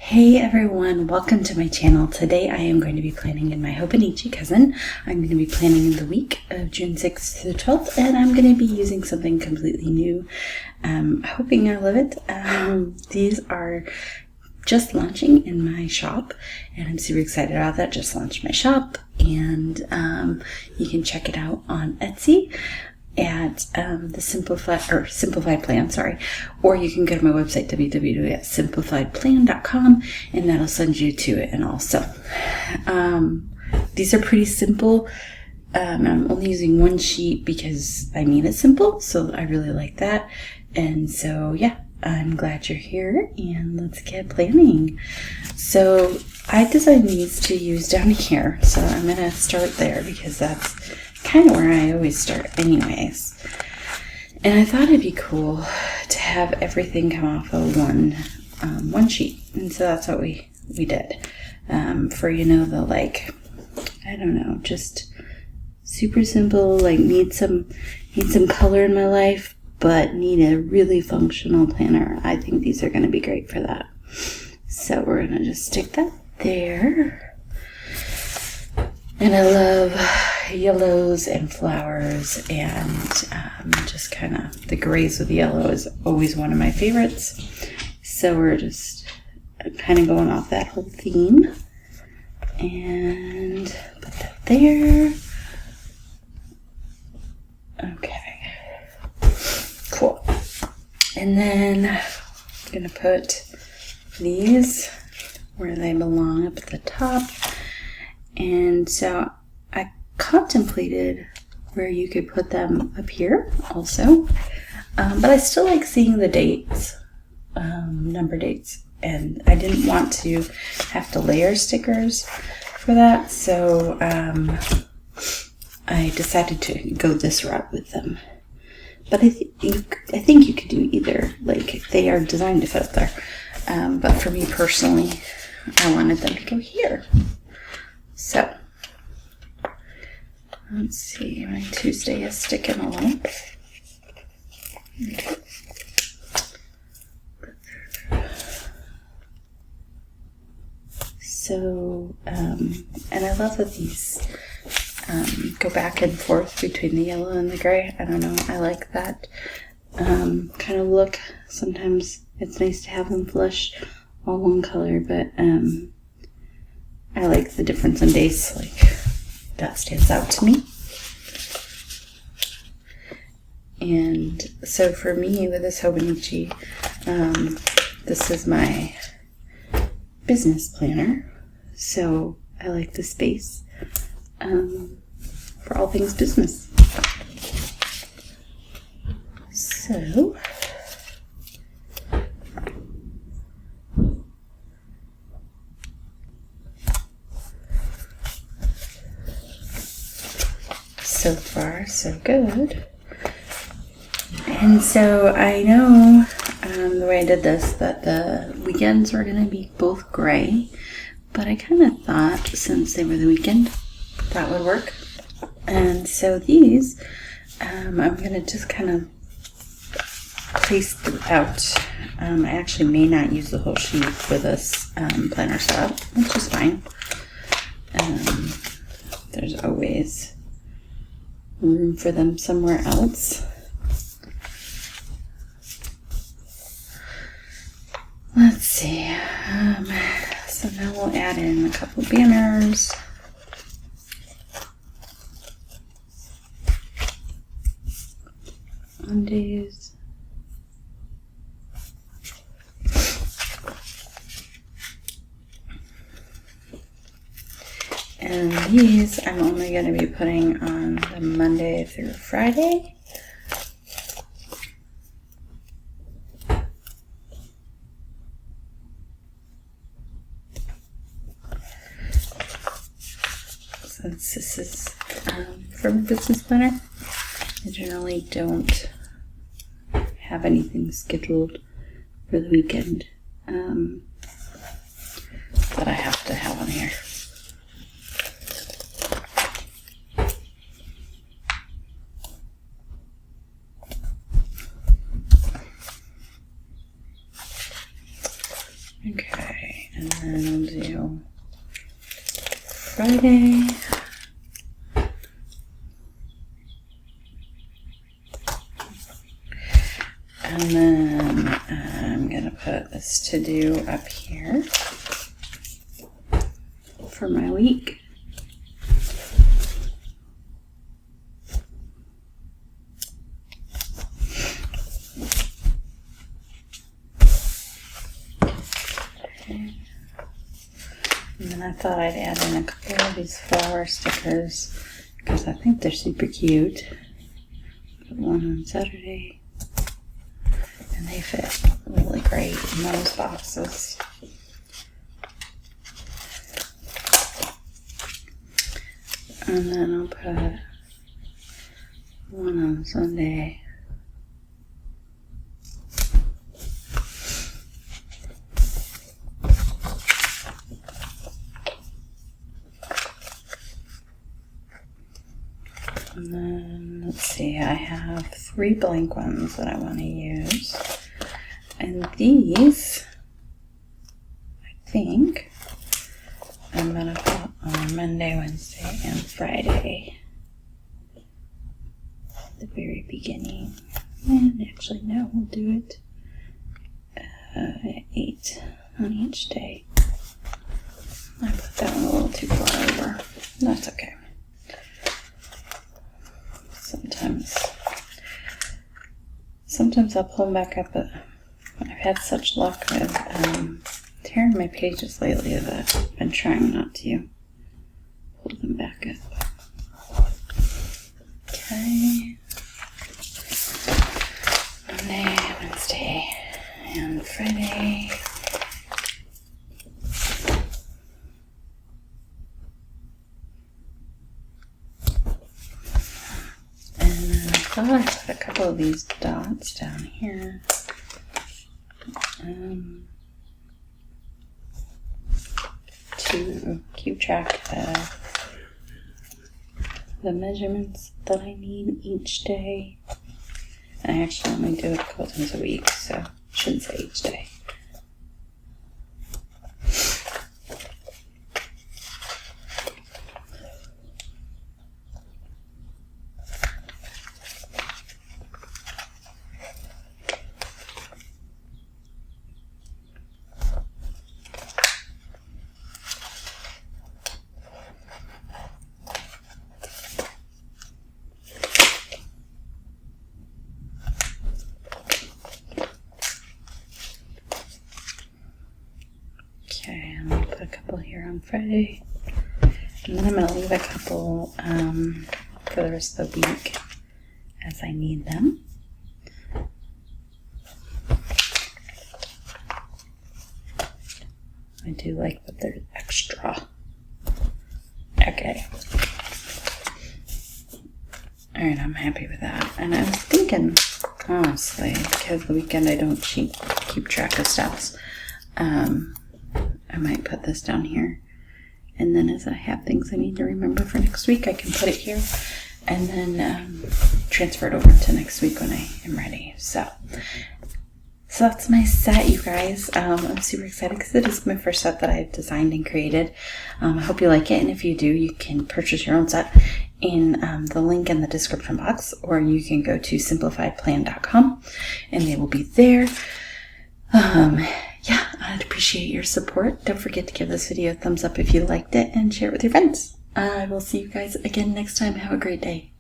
Hey everyone, welcome to my channel. Today I am going to be planning in my Hobonichi cousin. I'm going to be planning the week of June 6th to the 12th, and I'm going to be using something completely new. Hoping I love it. These are just launching in my shop, and I'm super excited about that. Just launched my shop, and you can check it out on Etsy at the Simplified Plan, or you can go to my website www.simplifiedplan.com and that'll send you to it. And also these are pretty simple. I'm only using one sheet because it's simple, so I really like that. And so yeah, I'm glad you're here, and let's get planning. So I designed these to use down here, so I'm gonna start there because that's kind of where I always start anyways. And I thought it'd be cool to have everything come off of one sheet, and so that's what we did. For the just super simple, need some color in my life, but need a really functional planner. I think these are going to be great for that. So we're going to just stick that there. And I love yellows and flowers, and just kind of the grays with yellow is always one of my favorites. So we're just kind of going off that whole theme and put that there. Okay, cool. And then I'm gonna put these where they belong up at the top. And so I contemplated where you could put them up here also, but I still like seeing the dates, number dates, and I didn't want to have to layer stickers for that, so I decided to go this route with them. But I think you could do either. They are designed to fit up there, but for me personally, I wanted them to go here. So, let's see, my Tuesday is sticking along. Okay. So, and I love that these go back and forth between the yellow and the gray. I don't know, I like that kind of look. Sometimes it's nice to have them flush all one color, but I like the difference in days, that stands out to me. And so for me with this Hobonichi, this is my business planner, so I like the space for all things business. So far, so good. And so I know the way I did this, that the weekends were going to be both gray, but I kind of thought since they were the weekend, that would work. And so these, I'm going to just kind of place throughout. I actually may not use the whole sheet for this planner setup, which is fine. There's always room for them somewhere else. Let's see. So now we'll add in a couple banners. Mondays. And these I'm only going to be putting on the Monday through Friday. Since this is from a business planner, I generally don't have anything scheduled for the weekend that I have to have on here. Okay, And then we'll do Friday. And then I'm going to put this to do up here for my week. Okay. And then I thought I'd add in a couple of these flower stickers because I think they're super cute. Put one on Saturday. And they fit really great in those boxes. And then I'll put one on Sunday. And then, let's see, I have 3 blank ones that I want to use. And these, I think, I'm going to put on Monday, Wednesday, and Friday. At the very beginning. And actually, no, we'll do it 8 on each day. I put that one a little too far over. That's okay. Sometimes I'll pull them back up, but I've had such luck with tearing my pages lately that I've been trying not to pull them back up. Okay. Monday, Wednesday, and Friday. I put a couple of these dots down here to keep track of the measurements that I need each day. And I actually only do it a couple times a week, so I shouldn't say each day. Okay, I'm going to put a couple here on Friday, and then I'm going to leave a couple for the rest of the week as I need them. I do like that they're extra. Okay. Alright, I'm happy with that. And I was thinking, honestly, because the weekend I don't keep track of steps, I might put this down here. And then as I have things I need to remember for next week, I can put it here and then transfer it over to next week when I am ready. So that's my set, you guys. I'm super excited because it is my first set that I've designed and created. I hope you like it, and if you do, you can purchase your own set in the link in the description box, or you can go to simplifiedplan.com and they will be there. Yeah, I'd appreciate your support. Don't forget to give this video a thumbs up if you liked it and share it with your friends. I will see you guys again next time. Have a great day.